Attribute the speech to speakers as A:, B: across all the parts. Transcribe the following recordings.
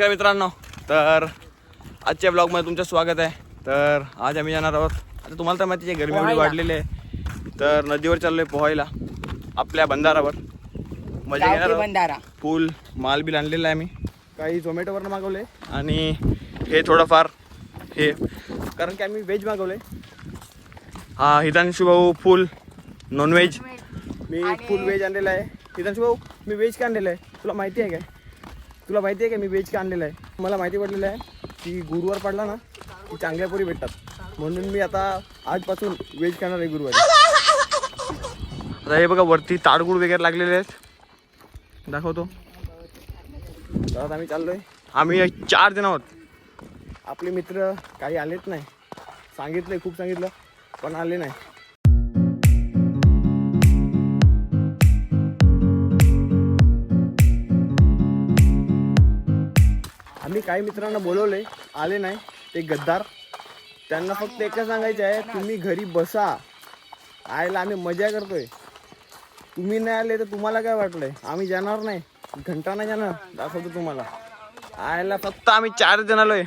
A: नमस्कार मित्रांनो, तर आजच्या ब्लॉगमध्ये तुमचं स्वागत आहे. तर आज आम्ही जाणार आहोत. आता तुम्हाला तर माहिती आहे गरमी एवढी वाढलेली आहे, तर नदीवर चाललोय पोहायला आपल्या बंधारावर. मजा घेणार
B: बंधारा
A: फुल माल बिल आणलेला आहे. आम्ही काही झोमॅटोवरनं मागवले आणि हे थोडंफार हे कारण की आम्ही व्हेज मागवले. हा हितांशू भाऊ फुल नॉनव्हेज, मी फुल व्हेज आणलेला आहे. हितांशू भाऊ मी व्हेज का आणलेलं आहे तुला माहिती आहे काय? तुला माहिती आहे का मी व्हेज का आणलेलं आहे? मला माहिती पडलेलं आहे की गुरुवार पडला ना की चांगल्या पोरी भेटतात, म्हणून मी आता आजपासून व्हेज खाणार आहे गुरुवारी. आता हे बघा वरती ताडगुड वगैरे लागलेले आहेत, दाखवतो. तर आम्ही चाललोय. आम्ही 4 जण आहोत. आपले मित्र काही आलेच नाही, सांगितले खूप सांगितलं पण आले नाही. आम्ही काही मित्रांना बोलवले, आले नाही ते गद्दार. त्यांना फक्त एकच सांगायचं आहे, तुम्ही घरी बसा. आयला आम्ही मजा करतोय. तुम्ही नाही आले तर तुम्हाला काय वाटलंय? आम्ही जाणार नाही, घंटा नाही जाणार. दाखवतो तुम्हाला. आयला फक्त आम्ही 4 जण आलोय,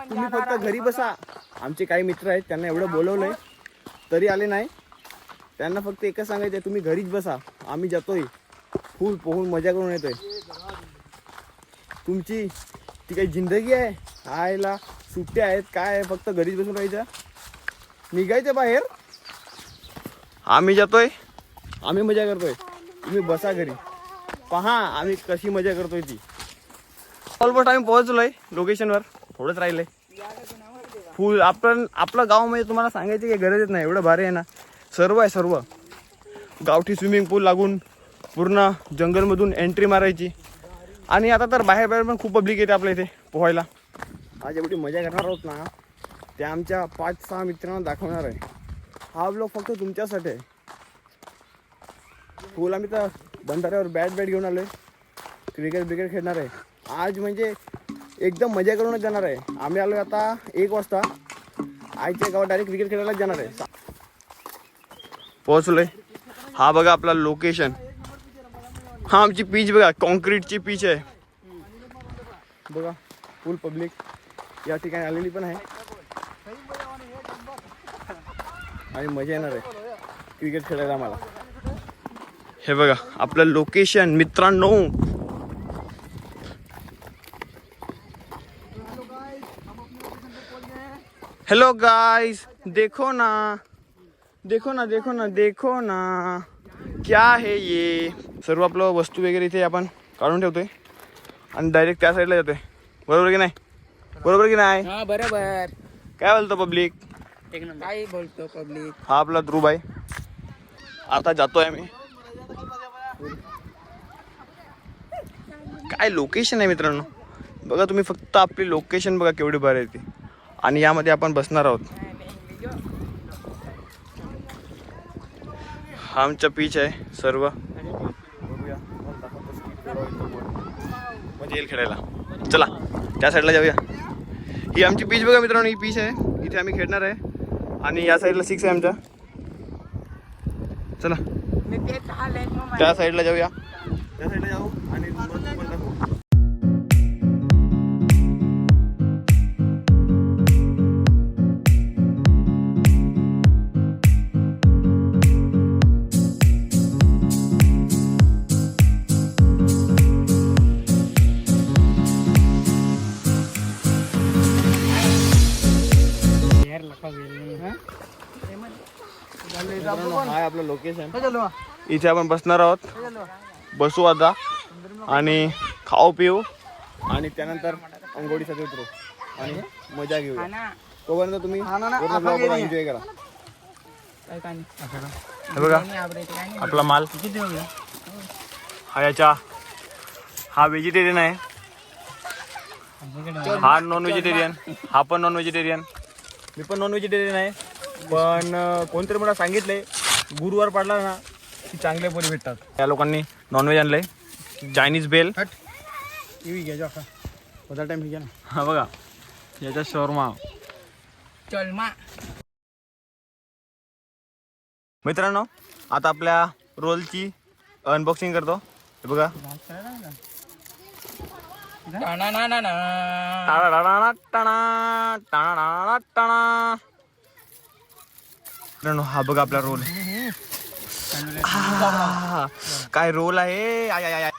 A: तुम्ही फक्त घरी बसा. आमचे काही मित्र आहेत, त्यांना एवढं बोलवलंय तरी आले नाही. त्यांना फक्त एकच सांगायचं आहे, तुम्ही घरीच बसा. आम्ही जातोय फुल पोहून मजा करून येतोय. तुमची ती काही जिंदगी आहे? आयला सुट्ट्या आहेत काय आहे, फक्त घरीच बसून राहायचं, निघायचं बाहेर. आम्ही जातोय, आम्ही मजा करतोय, तुम्ही बसा घरी. पहा आम्ही कशी मजा करतोय ती. ऑलमोस्ट आम्ही पोहोचलोय लोकेशनवर, थोडंच राहिलंय. फुल आपलं गाव म्हणजे तुम्हाला सांगायची काही गरजच नाही, एवढं भारी आहे ना. सर्व आहे, सर्व गावठी स्विमिंग पूल लागून पूर्ण जंगलमधून एंट्री मारायची. आणि आता तर बाहेर पण खूप पब्लिक येते आपल्या इथे पोहायला. आज एवढी मजा करणार आहोत ना, ते आमच्या 5-6 मित्रांना दाखवणार आहे. हा ब्लॉग फक्त तुमच्यासाठी आहे. फुल आम्ही तर बंधाऱ्यावर बॅट घेऊन आलोय, क्रिकेट खेळणार आहे आज. म्हणजे एकदम मजा करूनच जाणार आहे. आम्ही आलोय आता 1 वाजता. आईच्या गावात डायरेक्ट क्रिकेट खेळायलाच जाणार आहे. पोहोचलोय. हा बघा आपला लोकेशन. हा आमची पीच बघा, कॉन्क्रीटची पीच आहे बघा. फुल पब्लिक या ठिकाणी आलेली पण आहे आणि मजा येणार आहे क्रिकेट खेळायला आम्हाला. हे बघा आपलं लोकेशन मित्रांनो. हेलो गाइस, देखो ना देखो ना देखो ना देखो ना क्या है ये. सर्व आपलं वस्तू वगैरे इथे आपण काढून ठेवतोय आणि डायरेक्ट त्या साईडला जातोय. बरोबर की नाही? बरोबर की नाही?
B: हा बरोबर.
A: काय बोलतो पब्लिक?
B: एक नंबर. काय बोलतो पब्लिक?
A: हा आपला ध्रुव आहे. आता जातोय आम्ही. काय लोकेशन आहे मित्रांनो, बघा तुम्ही फक्त आपली लोकेशन बघा केवढी भारी आहे ती. आणि यामध्ये आपण बसणार आहोत. हा आमचा पीच आहे सर्व. म्हणजे येईल खेळायला. चला त्या साईडला जाऊया. ही आमची पीच बघा मित्रांनो, ही पीच आहे, इथे आम्ही खेळणार आहे. आणि या साईडला 6 आहे आमच्या. चला त्या साईडला जाऊया, त्या साईडला जाऊ आणि हाय आपलं लोकेशन. इथे आपण बसणार आहोत, बसू आता आणि खाऊ पिऊ आणि त्यानंतर अंघोळीसाठी उतरू आणि मजा घेऊ. तोपर्यंत तुम्ही एन्जॉय करा. बघा आपला माल हा. हा व्हेजिटेरियन आहे, हा नॉन व्हेजिटेरियन, हा पण नॉन व्हेजिटेरियन, मी पण नॉन व्हेजिटेरियन आहे. पण कोणतरी मला सांगितलंय गुरुवार पडला ना की चांगले पोरी भेटतात. त्या लोकांनी नॉनव्हेज आणलंय, चायनीज बेल. हा बघा याचा शॉर्मा. मित्रांनो आता आपल्या रोलची अनबॉक्सिंग करतो. हे बघा मित्रांनो, हा बघा आपला रोल. काय रोल आहे. I, I, I.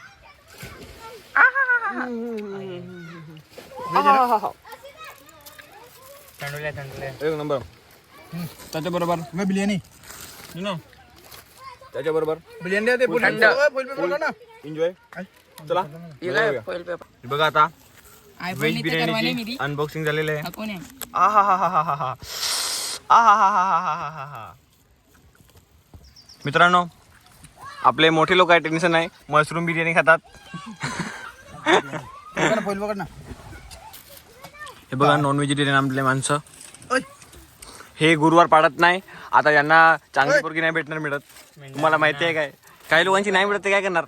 A: एक नंबर. त्याच्याबरोबर
C: बिर्याणी
A: त्याच्याबरोबर
C: बिर्याणी
A: एन्जॉय. चला बघा आता व्हेज बिर्याणीची अनबॉक्सिंग झालेलं आहे. मित्रांनो, आपले मोठे लोक आहे, टेन्शन नाही, मशरूम बिर्याणी खातात. हे बघा नॉन व्हेजिटेरियन आपले माणसं. हे गुरुवार पाडत नाही. आता यांना चांगली पोरगी नाही भेटणार मिळत. तुम्हाला माहिती आहे काय, काही लोकांची नाही मिळत ते काय करणार.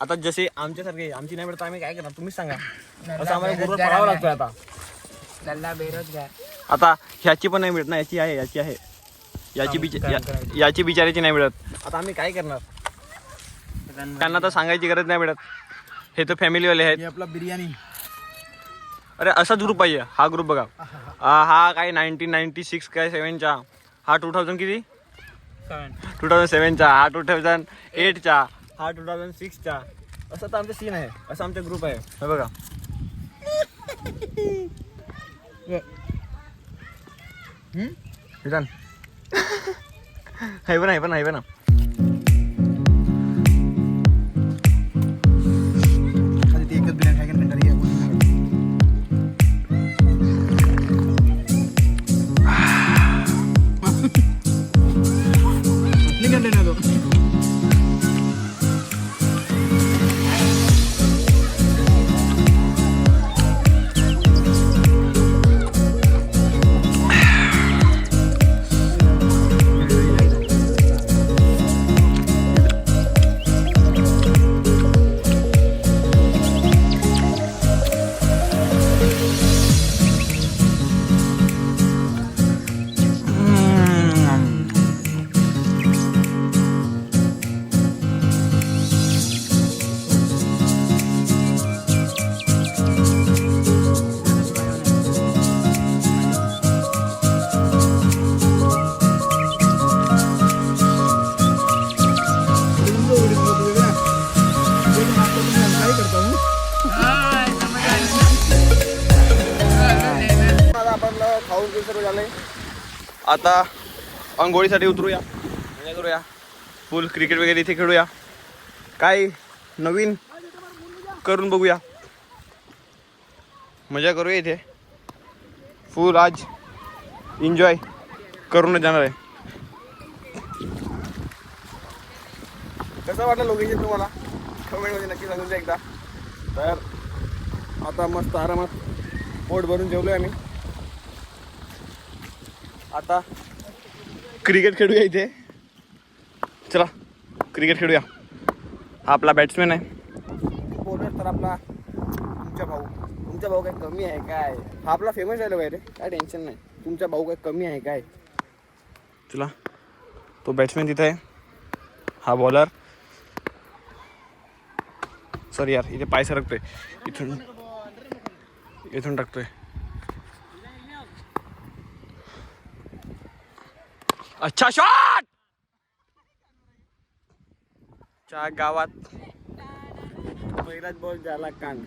A: आता जसे आमच्यासारखे आमची नाही मिळत आम्ही काय करणार तुम्हीच सांगा. असं आम्हाला गुरुवार पाळावं लागतोय. आता
B: बेरोजगार.
A: आता ह्याची पण नाही मिळत ना. याची आहे याची बिचाराची नाही मिळत. आता आम्ही काय करणार. त्यांना तर सांगायची गरज नाही मिळत. हे तर फॅमिलीवाले आहेत.
C: आपला बिर्याणी.
A: अरे असाच ग्रुप पाहिजे. हा ग्रुप बघा. हा काय 1996 काय 7चा. हा 2000 किती 2007चा. हा 2008चा. हा 2006चा. असं तर आमचा सीन आहे. असं आमचा ग्रुप आहे. हे बघा. आहे ना.
C: एकच बिर्याणी खायला
A: आता अंघोळीसाठी उतरूया. मजा करूया. फुल क्रिकेट वगैरे इथे खेळूया. काय नवीन करून बघूया. मजा करूया इथे. फुल आज एन्जॉय करूनच जाणार आहे. कसं वाटलं लोकेशन तुम्हाला कमेंटमध्ये नक्की सांगून द्या एकदा. तर आता मस्त आरामात पोट भरून जेवलोय आम्ही. आता क्रिकेट खेळूया इथे. चला क्रिकेट खेळूया. हा आपला बॅट्समॅन आहे. बॉलर तर आपला तुमचा भाऊ काय कमी आहे काय. हा आपला फेमस आहे काय रे. काय टेन्शन नाही. तुमचा भाऊ काय कमी आहे काय. चला तो बॅट्समॅन तिथे आहे. हा बॉलर. सॉरी यार इथे पाय सरकतोय. इथून टाकतोय. अच्छा शॉट. च्या गावात पहिलाच बॉल झाला कांड.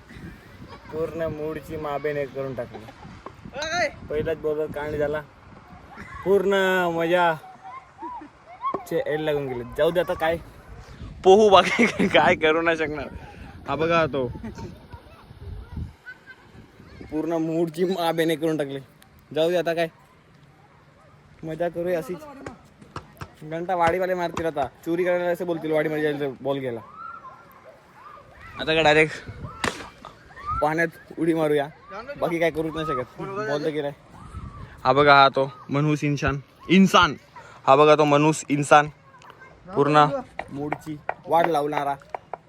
A: पूर्ण मूडची माबेने करून टाकली. पहिलाच बॉलवर कांड झाला. पूर्ण मजा चे एड लागून गेले. जाऊ दे आता काय पोहू बाकी काय करू नाही शकणार. हा बघा तो पूर्ण मूडची माबेने करून टाकली. जाऊ दे आता काय मजा करूया अशीच. घंटा वाडीवाले मारतील आता. चोरी करायला असं बोलतील वाडीमध्ये जायचं बॉल गेला. आता काय डायरेक्ट पाण्यात उडी मारूया. बाकी काय करूच नाही शकत. बॉल तर गेलाय. हा बघा हा तो मनहूस इन्सान. हा बघा तो मनहूस इन्सान पूर्ण मूडची वाट लावणारा.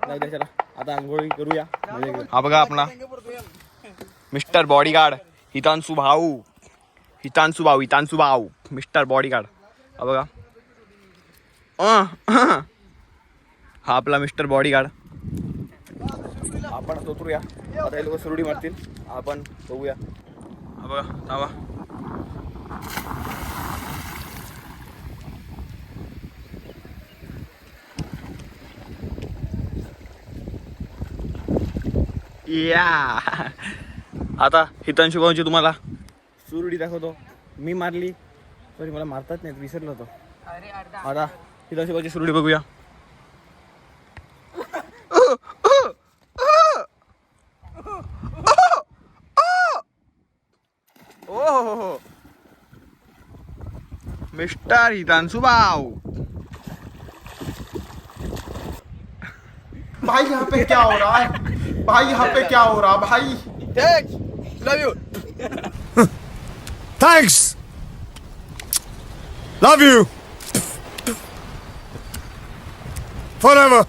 A: चला आता आंघोळी करूया. हा बघा आपला मिस्टर बॉडीगार्ड हितांशू भाऊ मिस्टर बॉडीगार्ड. हा बघा हा आपला मिस्टर बॉडीगार्ड. आपण आता उतरूया. आता हे लोक सुरडी मारतील, आपण बघूया. हा बघा थांबा. या आता हितांशु भाऊंची तुम्हाला सुरडी दाखवतो. मी मारली, सॉरी मला मारतात नाही, विसरलो होतो. आता हितांशु भाऊची सुरडी बघूया. ओ मिस्टर हितांशु भाऊ,
C: भाई यहाँ पे क्या हो रहा है? भाई यहाँ पे क्या हो रहा भाई?
A: लव you.
D: Thanks. Love you. Forever.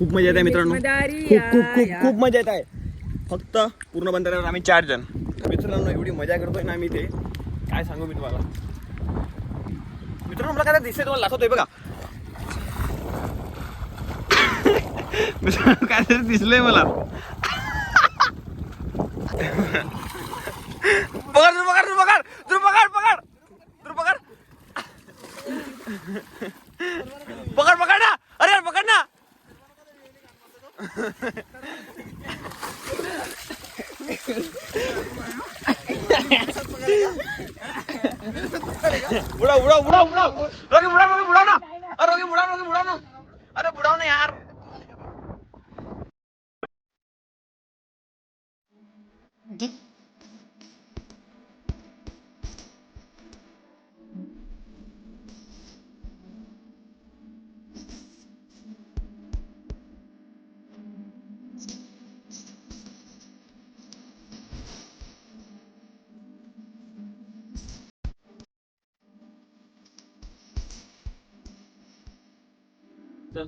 A: खूप मजा येत आहे मित्रांनो, खूप खूप खूप खूप मजा येत आहे. फक्त पूर्ण बंधाऱ्यावर आम्ही 4 जण मित्रांनो, एवढी मजा करतोय ना आम्ही, ते काय सांगू मी तुम्हाला. मित्रांनो मला काय दिसतंय, तुम्हाला दाखवतोय बघा. मित्रांनो काय तरी दिसलंय मला. पकड पकड पकड पकड पकड पकड पकड पकड ना, अरे यार पकड ना. बुढ़ा बुढ़ा बुढ़ा बुढ़ा रोके बुढ़ा रोके बुढ़ा ना, अरे रोके बुढ़ा ना, अरे बुढ़ाओ ना यार.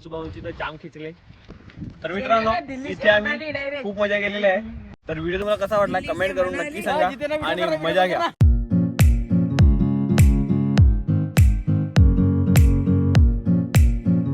A: भाऊंची तर जाम खिचले. तर मित्रांनो इथे आम्ही खूप मजा केलेली आहे. तर व्हिडिओ तुम्हाला कसा वाटला कमेंट करून नक्की सांगा आणि मजा घ्या.